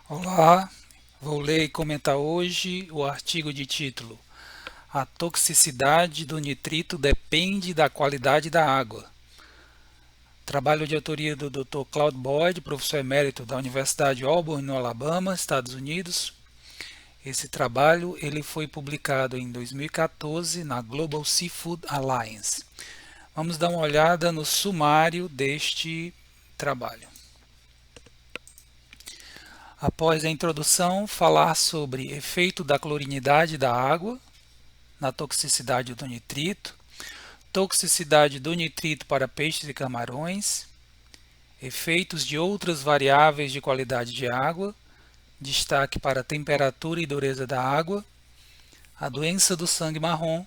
Olá, vou ler e comentar hoje o artigo de título A toxicidade do nitrito depende da qualidade da água. Trabalho de autoria do Dr. Claude Boyd, professor emérito da Universidade de Auburn, no Alabama, Estados Unidos. Esse trabalho ele foi publicado em 2014 na Global Seafood Alliance. Vamos dar uma olhada no sumário deste trabalho. Após a introdução, falar sobre efeito da clorinidade da água na toxicidade do nitrito, toxicidade do nitrito para peixes e camarões, efeitos de outras variáveis de qualidade de água, destaque para a temperatura e dureza da água, a doença do sangue marrom,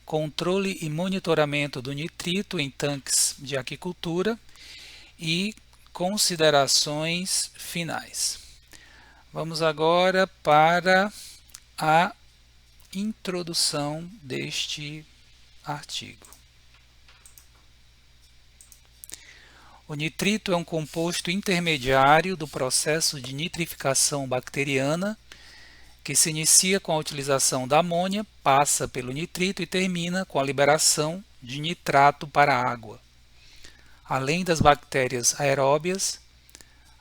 controle e monitoramento do nitrito em tanques de aquicultura e considerações finais. Vamos agora para a introdução deste artigo. O nitrito é um composto intermediário do processo de nitrificação bacteriana que se inicia com a utilização da amônia, passa pelo nitrito e termina com a liberação de nitrato para a água. Além das bactérias aeróbias,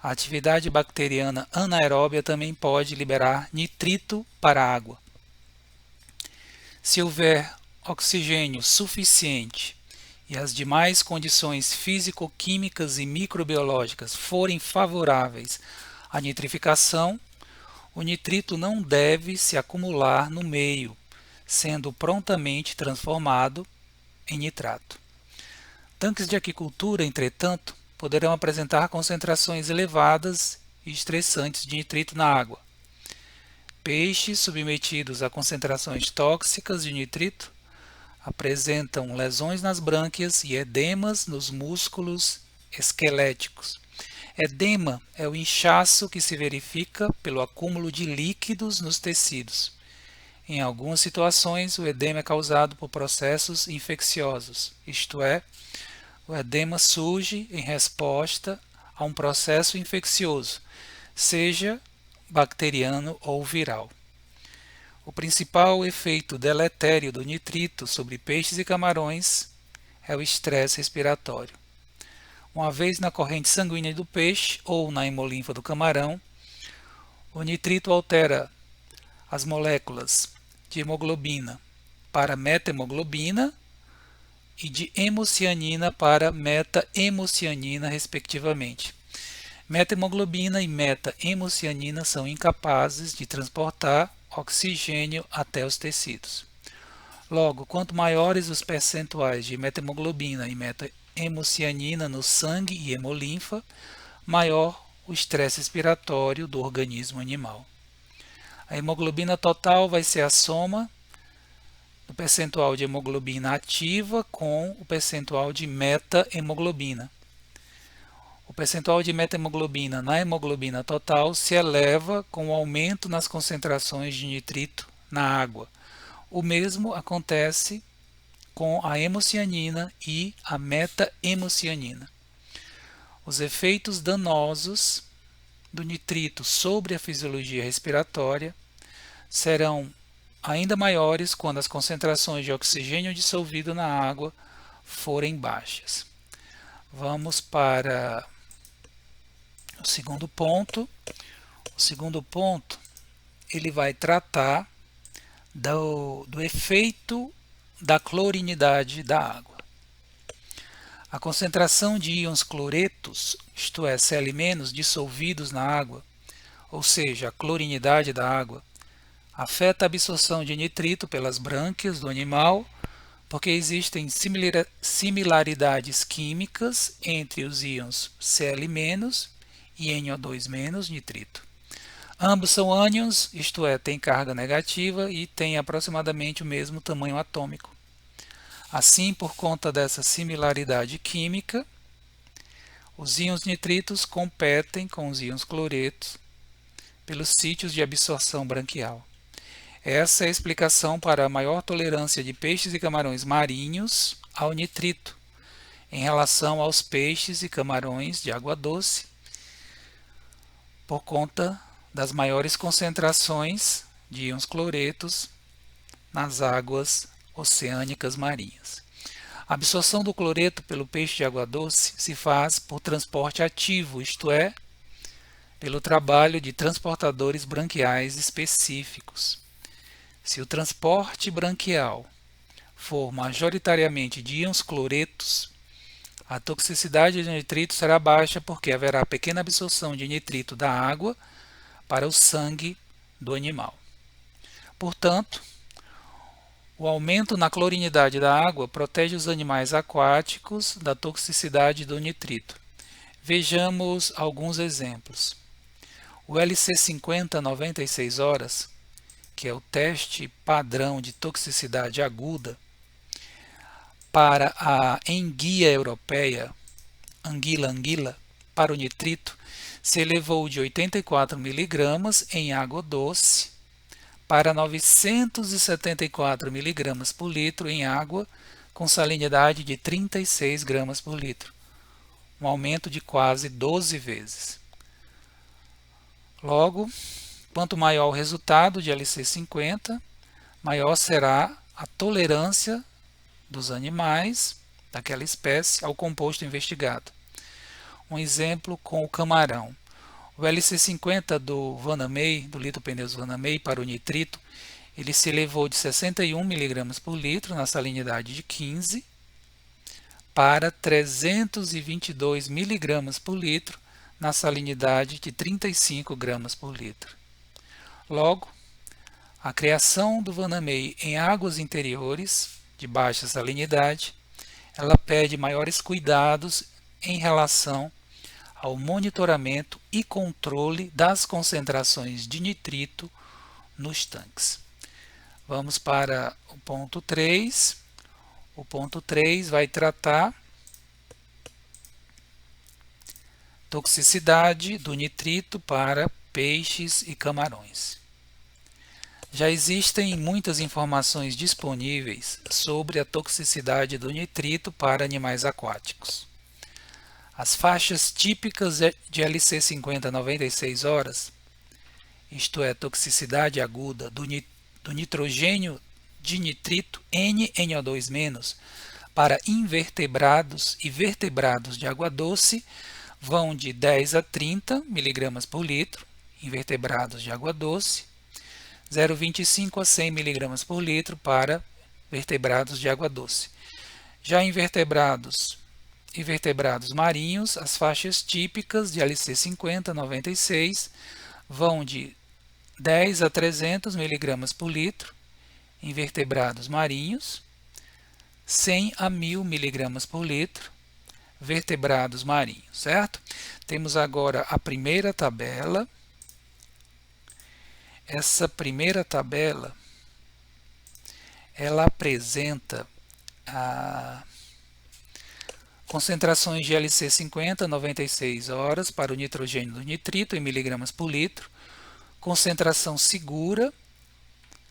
a atividade bacteriana anaeróbia também pode liberar nitrito para a água. Se houver oxigênio suficiente e as demais condições físico-químicas e microbiológicas forem favoráveis à nitrificação, o nitrito não deve se acumular no meio, sendo prontamente transformado em nitrato. Tanques de aquicultura, entretanto, poderão apresentar concentrações elevadas e estressantes de nitrito na água. Peixes submetidos a concentrações tóxicas de nitrito apresentam lesões nas brânquias e edemas nos músculos esqueléticos. Edema é o inchaço que se verifica pelo acúmulo de líquidos nos tecidos. Em algumas situações, o edema é causado por processos infecciosos, isto é, o edema surge em resposta a um processo infeccioso, seja bacteriano ou viral. O principal efeito deletério do nitrito sobre peixes e camarões é o estresse respiratório. Uma vez na corrente sanguínea do peixe ou na hemolinfa do camarão, o nitrito altera as moléculas de hemoglobina para metahemoglobina e de hemocianina para meta-hemocianina, respectivamente. Metahemoglobina e meta-hemocianina são incapazes de transportar oxigênio até os tecidos. Logo, quanto maiores os percentuais de metahemoglobina e meta-hemocianina no sangue e hemolinfa, maior o estresse respiratório do organismo animal. A hemoglobina total vai ser a soma do percentual de hemoglobina ativa com o percentual de meta-hemoglobina. O percentual de meta-hemoglobina na hemoglobina total se eleva com o aumento nas concentrações de nitrito na água. O mesmo acontece com a hemocianina e a meta-hemocianina. Os efeitos danosos do nitrito sobre a fisiologia respiratória serão ainda maiores quando as concentrações de oxigênio dissolvido na água forem baixas. Vamos para o segundo ponto. O segundo ponto ele vai tratar do efeito da clorinidade da água. A concentração de íons cloretos, isto é, Cl- dissolvidos na água, ou seja, a clorinidade da água, afeta a absorção de nitrito pelas brânquias do animal, porque existem similaridades químicas entre os íons Cl- e NO2- nitrito. Ambos são ânions, isto é, têm carga negativa e têm aproximadamente o mesmo tamanho atômico. Assim, por conta dessa similaridade química, os íons nitritos competem com os íons cloretos pelos sítios de absorção branquial. Essa é a explicação para a maior tolerância de peixes e camarões marinhos ao nitrito em relação aos peixes e camarões de água doce, por conta das maiores concentrações de íons cloretos nas águas oceânicas marinhas. A absorção do cloreto pelo peixe de água doce se faz por transporte ativo, isto é, pelo trabalho de transportadores branquiais específicos. Se o transporte branquial for majoritariamente de íons cloretos, a toxicidade de nitrito será baixa porque haverá pequena absorção de nitrito da água para o sangue do animal. Portanto, o aumento na clorinidade da água protege os animais aquáticos da toxicidade do nitrito. Vejamos alguns exemplos. O LC50 96 horas, que é o teste padrão de toxicidade aguda para a enguia europeia, anguila, para o nitrito, se elevou de 84 mg em água doce para 974 mg por litro em água com salinidade de 36 gramas por litro, um aumento de quase 12 vezes. Logo, quanto maior o resultado de LC50, maior será a tolerância dos animais daquela espécie ao composto investigado. Um exemplo com o camarão. O LC50 do Vanamei, do litopneus Vanamei para o nitrito, ele se elevou de 61 mg por litro na salinidade de 15 para 322 mg por litro na salinidade de 35 gramas por litro. Logo, a criação do Vanamei em águas interiores de baixa salinidade, ela pede maiores cuidados em relação ao monitoramento e controle das concentrações de nitrito nos tanques. Vamos para o ponto 3. O ponto 3 vai tratar toxicidade do nitrito para peixes e camarões. Já existem muitas informações disponíveis sobre a toxicidade do nitrito para animais aquáticos. As faixas típicas de LC50 96 horas, isto é, toxicidade aguda do nitrogênio de nitrito NNO2- para invertebrados e vertebrados de água doce, vão de 10 a 30 mg por litro, invertebrados de água doce, 0,25 a 100 mg por litro para vertebrados de água doce. Já em vertebrados e vertebrados marinhos, as faixas típicas de LC50 96 vão de 10 a 300 mg por litro em vertebrados marinhos, 100 a 1000 mg por litro vertebrados marinhos, certo? Temos agora a primeira tabela. Essa primeira tabela, ela apresenta a concentrações de LC50 96 horas para o nitrogênio do nitrito em miligramas por litro, concentração segura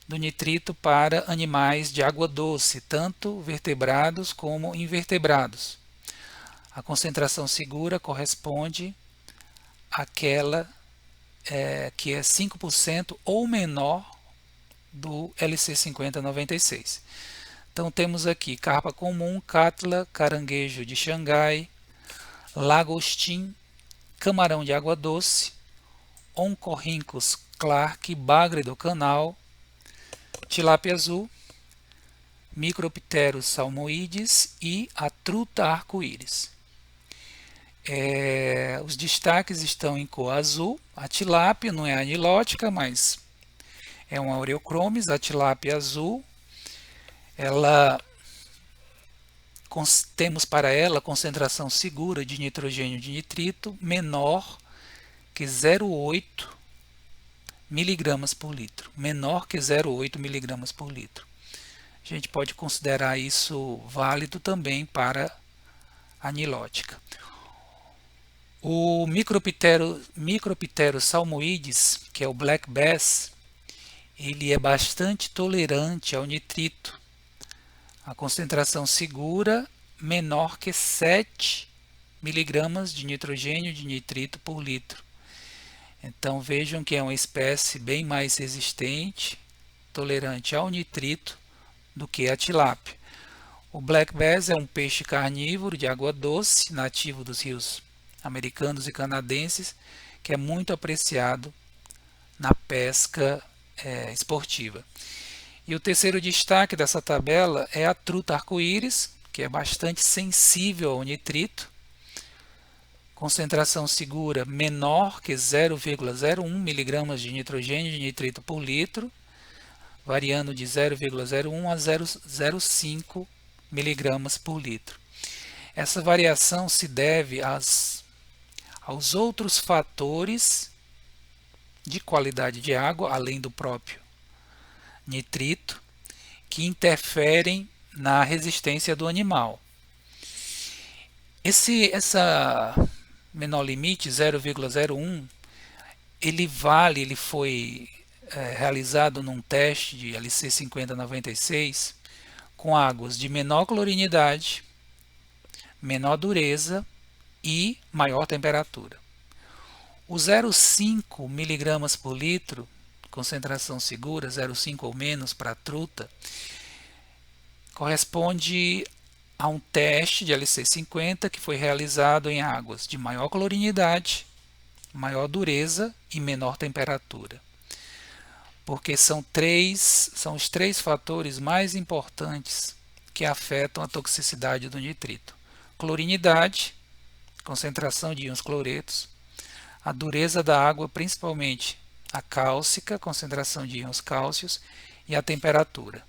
do nitrito para animais de água doce, tanto vertebrados como invertebrados. A concentração segura corresponde àquela que é 5% ou menor do LC50 96. Então temos aqui carpa comum, cátla, caranguejo de Xangai, lagostim, camarão de água doce, oncorrincus clark, bagre do canal, tilápia azul, Micropterus salmoides e a truta arco-íris. Os destaques estão em cor azul. A tilápia não é anilótica, mas é um Aureochromis. A tilápia azul, temos para ela concentração segura de nitrogênio de nitrito menor que 0,8 mg por litro. Menor que 0,8 mg por litro. A gente pode considerar isso válido também para a anilótica. O Micropterus salmoides, que é o black bass, ele é bastante tolerante ao nitrito. A concentração segura menor que 7 mg de nitrogênio de nitrito por litro. Então vejam que é uma espécie bem mais resistente, tolerante ao nitrito, do que a tilápia. O black bass é um peixe carnívoro de água doce, nativo dos rios americanos e canadenses, que é muito apreciado na pesca esportiva. E o terceiro destaque dessa tabela é a truta arco-íris, que é bastante sensível ao nitrito, concentração segura menor que 0,01 mg de nitrogênio de nitrito por litro, variando de 0,01 a 0,05 mg por litro. Essa variação se deve aos outros fatores de qualidade de água, além do próprio nitrito, que interferem na resistência do animal. Essa menor limite, 0,01, ele foi realizado num teste de LC 5096 com águas de menor clorinidade, menor dureza e maior temperatura. O 0,5 mg por litro, concentração segura, 0,5 ou menos para a truta, corresponde a um teste de LC50 que foi realizado em águas de maior clorinidade, maior dureza e menor temperatura. Porque são os três fatores mais importantes que afetam a toxicidade do nitrito: clorinidade, concentração de íons cloretos, a dureza da água, principalmente a cálcica, concentração de íons cálcios, e a temperatura.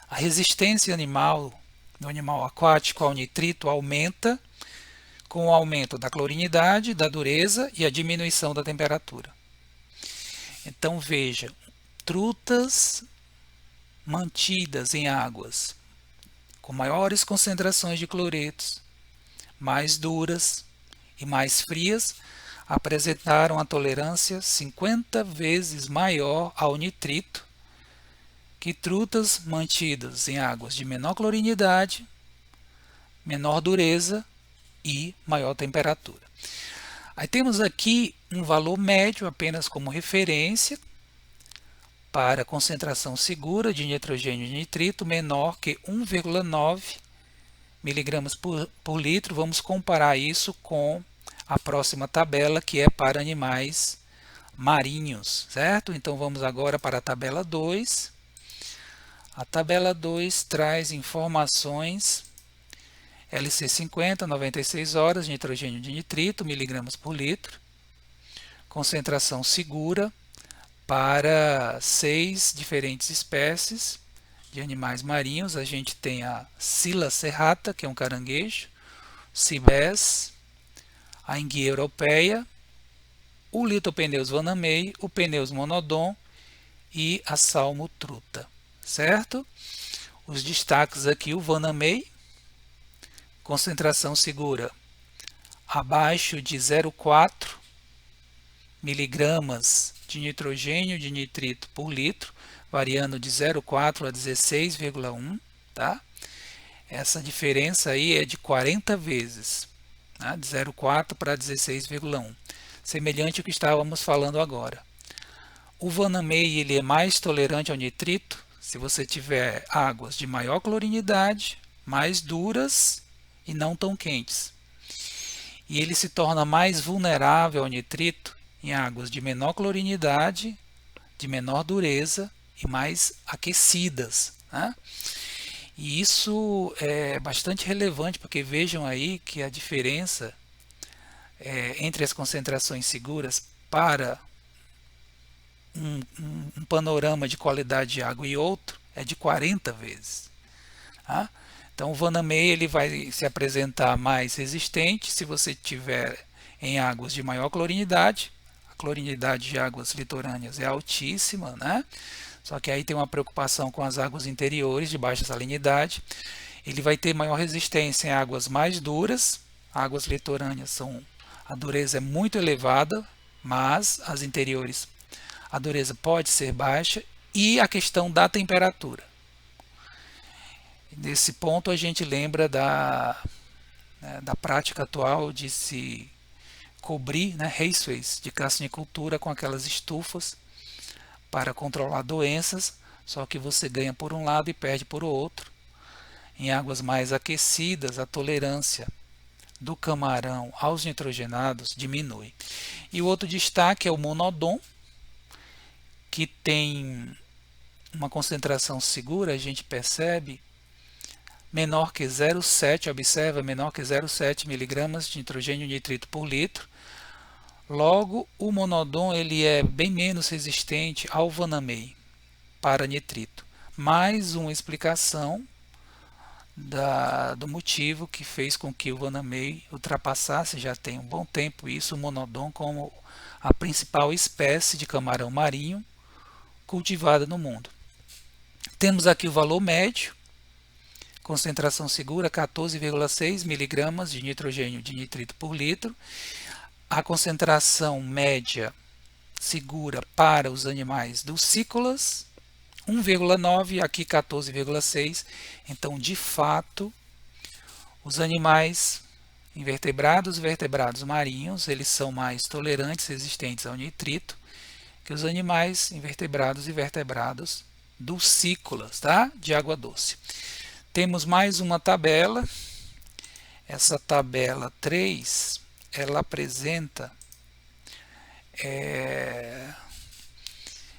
A resistência do animal aquático ao nitrito aumenta com o aumento da clorinidade, da dureza e a diminuição da temperatura. Então veja, trutas mantidas em águas com maiores concentrações de cloretos, mais duras e mais frias, apresentaram a tolerância 50 vezes maior ao nitrito que trutas mantidas em águas de menor clorinidade, menor dureza e maior temperatura. Aí temos aqui um valor médio apenas como referência para concentração segura de nitrogênio e nitrito menor que 1,9 mg por litro. Vamos comparar isso com a próxima tabela, que é para animais marinhos, certo? Então vamos agora para a tabela 2. A tabela 2 traz informações LC50, 96 horas, nitrogênio de nitrito, miligramas por litro, concentração segura para 6 diferentes espécies de animais marinhos. A gente tem a Scylla serrata, que é um caranguejo, Cibés, a enguia europeia, o Lithopeneus vanamei, o Peneus monodon e a salmotruta, certo? Os destaques aqui: o vanamei, concentração segura abaixo de 0,4 miligramas de nitrogênio de nitrito por litro, variando de 0,4 a 16,1, tá? Essa diferença aí é de 40 vezes, né? De 0,4 para 16,1, semelhante ao que estávamos falando agora. O vanamei ele é mais tolerante ao nitrito se você tiver águas de maior clorinidade, mais duras e não tão quentes. E ele se torna mais vulnerável ao nitrito em águas de menor clorinidade, de menor dureza e mais aquecidas, né? E isso é bastante relevante, porque vejam aí que a diferença entre as concentrações seguras para um panorama de qualidade de água e outro é de 40 vezes. Tá? Então o vanamei ele vai se apresentar mais resistente se você tiver em águas de maior clorinidade. A clorinidade de águas litorâneas é altíssima, né? Só que aí tem uma preocupação com as águas interiores de baixa salinidade. Ele vai ter maior resistência em águas mais duras. Águas litorâneas a dureza é muito elevada, mas as interiores a dureza pode ser baixa, e a questão da temperatura. Nesse ponto a gente lembra da prática atual de se cobrir, né, raceways de carcinicultura com aquelas estufas para controlar doenças, só que você ganha por um lado e perde por outro. Em águas mais aquecidas, a tolerância do camarão aos nitrogenados diminui. E o outro destaque é o monodon, que tem uma concentração segura, a gente percebe, menor que 0,7, observa, menor que 0,7 mg de nitrogênio nitrito por litro. Logo, o monodon ele é bem menos resistente ao Vanamei para nitrito. Mais uma explicação do motivo que fez com que o Vanamei ultrapassasse, já tem um bom tempo isso, o monodon como a principal espécie de camarão marinho cultivada no mundo. Temos aqui o valor médio, concentração segura 14,6 mg de nitrogênio de nitrito por litro. A concentração média segura para os animais dulcícolas 1,9, aqui 14,6. Então, de fato, os animais invertebrados e vertebrados marinhos, eles são mais tolerantes, resistentes ao nitrito, que os animais invertebrados e vertebrados dulcícolas, tá? De água doce. Temos mais uma tabela. Essa tabela 3, ela apresenta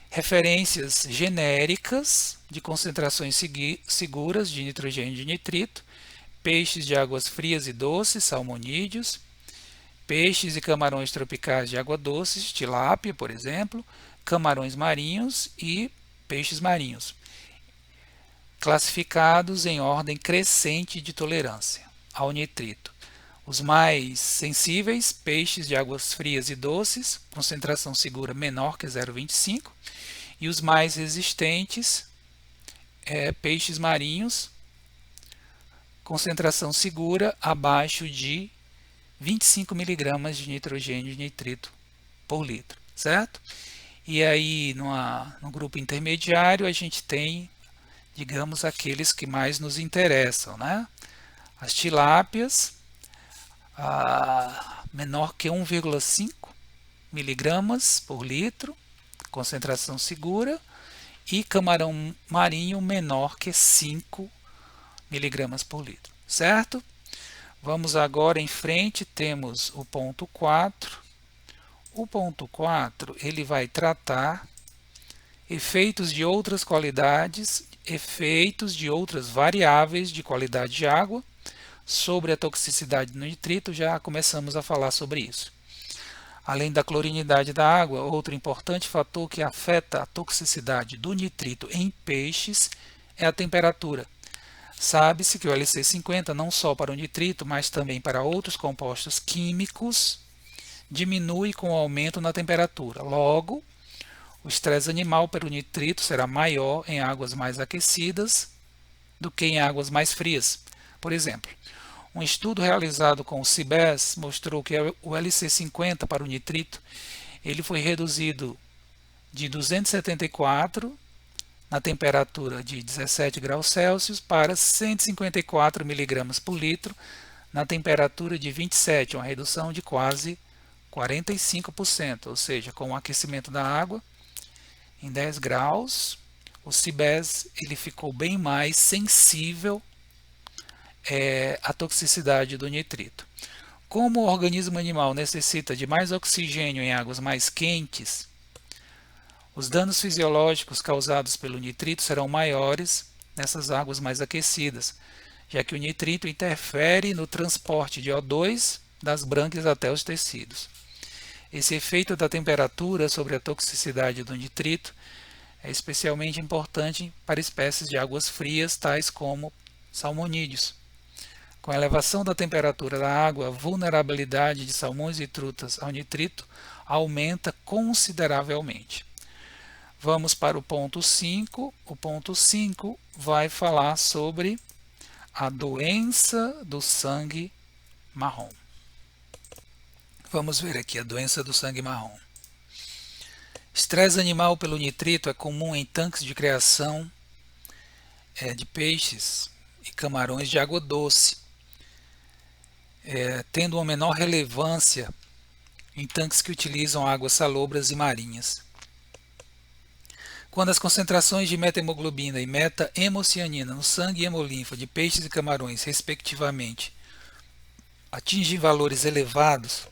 referências genéricas de concentrações seguras de nitrogênio e de nitrito, peixes de águas frias e doces, salmonídeos, peixes e camarões tropicais de água doce, tilápia, por exemplo, camarões marinhos e peixes marinhos, classificados em ordem crescente de tolerância ao nitrito. Os mais sensíveis, peixes de águas frias e doces, concentração segura menor que 0,25, e os mais resistentes, peixes marinhos, concentração segura abaixo de 25 mg de nitrogênio de nitrito por litro, certo? E aí, no grupo intermediário, a gente tem, digamos, aqueles que mais nos interessam, né? As tilápias, menor que 1,5 mg por litro, concentração segura, e camarão marinho menor que 5 mg por litro, certo? Vamos agora em frente, temos o ponto 4. O ponto 4, ele vai tratar efeitos de outras qualidades, efeitos de outras variáveis de qualidade de água sobre a toxicidade do nitrito, já começamos a falar sobre isso. Além da clorinidade da água, outro importante fator que afeta a toxicidade do nitrito em peixes é a temperatura. Sabe-se que o LC50, não só para o nitrito, mas também para outros compostos químicos, diminui com o aumento na temperatura. Logo, o estresse animal pelo nitrito será maior em águas mais aquecidas do que em águas mais frias. Por exemplo, um estudo realizado com o CBES mostrou que o LC50 para o nitrito ele foi reduzido de 274 na temperatura de 17 graus Celsius para 154 mg por litro na temperatura de 27, uma redução de quase 45%, ou seja, com o aquecimento da água em 10 graus, o CBES ele ficou bem mais sensível à toxicidade do nitrito. Como o organismo animal necessita de mais oxigênio em águas mais quentes, os danos fisiológicos causados pelo nitrito serão maiores nessas águas mais aquecidas, já que o nitrito interfere no transporte de O2 das brânquias até os tecidos. Esse efeito da temperatura sobre a toxicidade do nitrito é especialmente importante para espécies de águas frias, tais como salmonídeos. Com a elevação da temperatura da água, a vulnerabilidade de salmões e trutas ao nitrito aumenta consideravelmente. Vamos para o ponto 5. O ponto 5 vai falar sobre a doença do sangue marrom. Vamos ver aqui a doença do sangue marrom. Estresse animal pelo nitrito é comum em tanques de criação de peixes e camarões de água doce, tendo uma menor relevância em tanques que utilizam águas salobras e marinhas. Quando as concentrações de metahemoglobina e meta-hemocianina no sangue e hemolinfa de peixes e camarões, respectivamente, atingem valores elevados,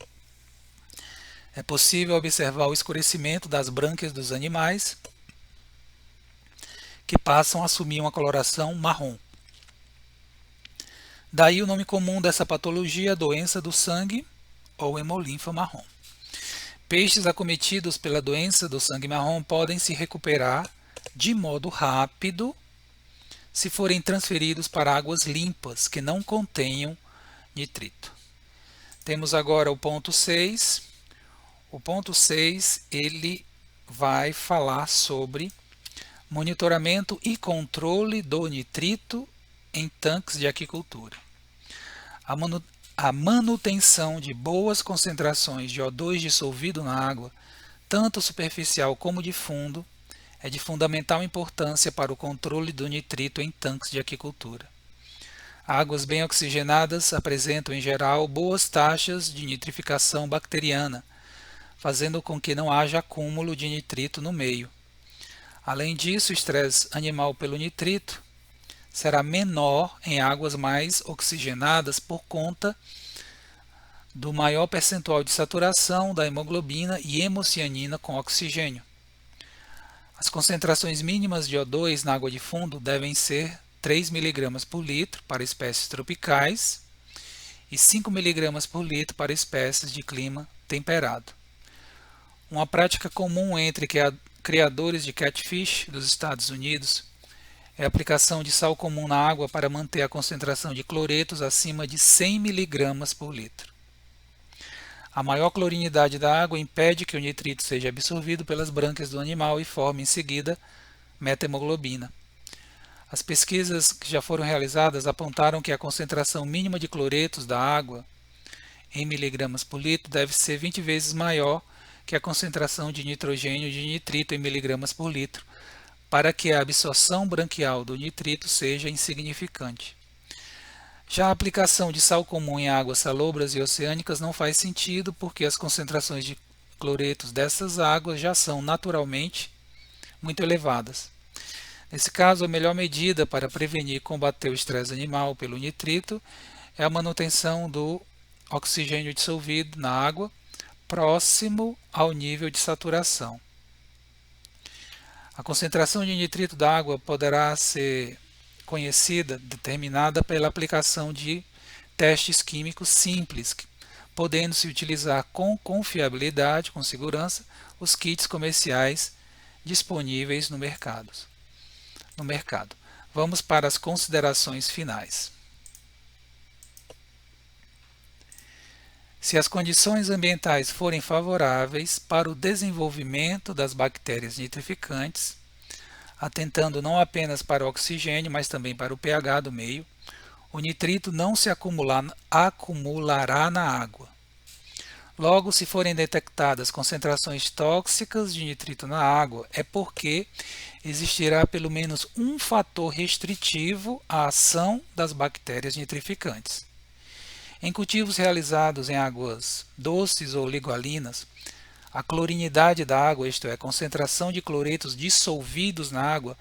é possível observar o escurecimento das brânquias dos animais, que passam a assumir uma coloração marrom. Daí o nome comum dessa patologia, doença do sangue ou hemolinfa marrom. Peixes acometidos pela doença do sangue marrom podem se recuperar de modo rápido se forem transferidos para águas limpas que não contenham nitrito. Temos agora o ponto 6. O ponto 6 ele vai falar sobre monitoramento e controle do nitrito em tanques de aquicultura. A manutenção de boas concentrações de O2 dissolvido na água, tanto superficial como de fundo, é de fundamental importância para o controle do nitrito em tanques de aquicultura. Águas bem oxigenadas apresentam, em geral, boas taxas de nitrificação bacteriana, fazendo com que não haja acúmulo de nitrito no meio. Além disso, o estresse animal pelo nitrito será menor em águas mais oxigenadas por conta do maior percentual de saturação da hemoglobina e hemocianina com oxigênio. As concentrações mínimas de O2 na água de fundo devem ser 3 mg por litro para espécies tropicais e 5 mg por litro para espécies de clima temperado. Uma prática comum entre criadores de catfish dos Estados Unidos é a aplicação de sal comum na água para manter a concentração de cloretos acima de 100 mg por litro. A maior clorinidade da água impede que o nitrito seja absorvido pelas brânquias do animal e forme em seguida metahemoglobina. As pesquisas que já foram realizadas apontaram que a concentração mínima de cloretos da água em miligramas por litro deve ser 20 vezes maior que a concentração de nitrogênio de nitrito em miligramas por litro, para que a absorção branquial do nitrito seja insignificante. Já a aplicação de sal comum em águas salobras e oceânicas não faz sentido, porque as concentrações de cloretos dessas águas já são naturalmente muito elevadas. Nesse caso, a melhor medida para prevenir e combater o estresse animal pelo nitrito é a manutenção do oxigênio dissolvido na água próximo ao nível de saturação. A concentração de nitrito da água poderá ser determinada pela aplicação de testes químicos simples, podendo-se utilizar com confiabilidade, com segurança, os kits comerciais disponíveis no mercado. Vamos para as considerações finais. Se as condições ambientais forem favoráveis para o desenvolvimento das bactérias nitrificantes, atentando não apenas para o oxigênio, mas também para o pH do meio, o nitrito não se acumulará na água. Logo, se forem detectadas concentrações tóxicas de nitrito na água, é porque existirá pelo menos um fator restritivo à ação das bactérias nitrificantes. Em cultivos realizados em águas doces ou ligualinas, a clorinidade da água, isto é, a concentração de cloretos dissolvidos na água,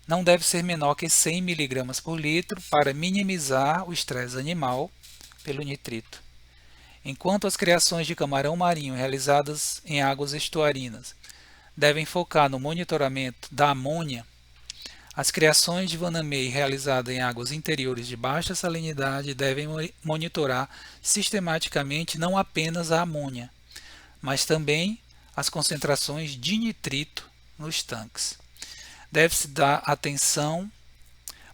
não deve ser menor que 100 mg por litro para minimizar o estresse animal pelo nitrito. Enquanto as criações de camarão marinho realizadas em águas estuarinas devem focar no monitoramento da amônia, as criações de vanamei realizadas em águas interiores de baixa salinidade devem monitorar sistematicamente não apenas a amônia, mas também as concentrações de nitrito nos tanques. Deve-se dar atenção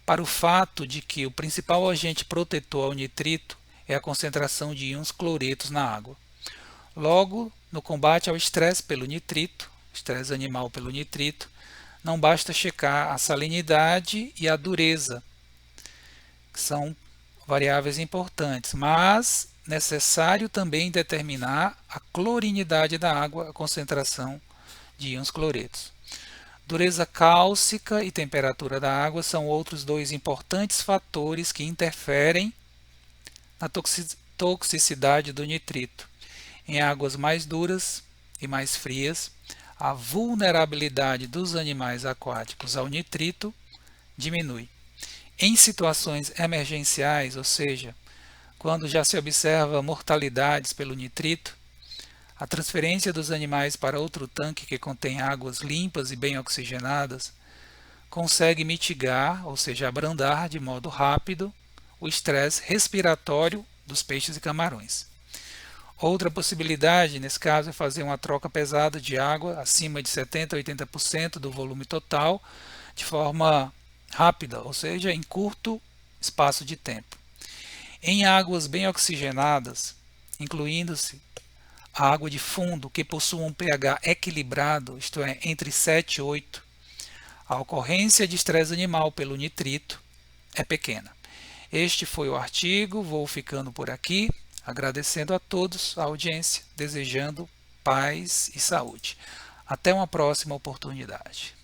para o fato de que o principal agente protetor ao nitrito é a concentração de íons cloretos na água. Logo, no combate ao estresse pelo nitrito, estresse animal pelo nitrito, não basta checar a salinidade e a dureza, que são variáveis importantes, mas necessário também determinar a clorinidade da água, a concentração de íons cloretos. Dureza cálcica e temperatura da água são outros dois importantes fatores que interferem na toxicidade do nitrito. Em águas mais duras e mais frias, a vulnerabilidade dos animais aquáticos ao nitrito diminui. Em situações emergenciais, ou seja, quando já se observa mortalidades pelo nitrito, a transferência dos animais para outro tanque que contém águas limpas e bem oxigenadas consegue mitigar, ou seja, abrandar de modo rápido, o estresse respiratório dos peixes e camarões. Outra possibilidade, nesse caso, é fazer uma troca pesada de água acima de 70% a 80% do volume total, de forma rápida, ou seja, em curto espaço de tempo. Em águas bem oxigenadas, incluindo-se a água de fundo que possui um pH equilibrado, isto é, entre 7 e 8, a ocorrência de estresse animal pelo nitrito é pequena. Este foi o artigo, vou ficando por aqui, agradecendo a todos a audiência, desejando paz e saúde. Até uma próxima oportunidade.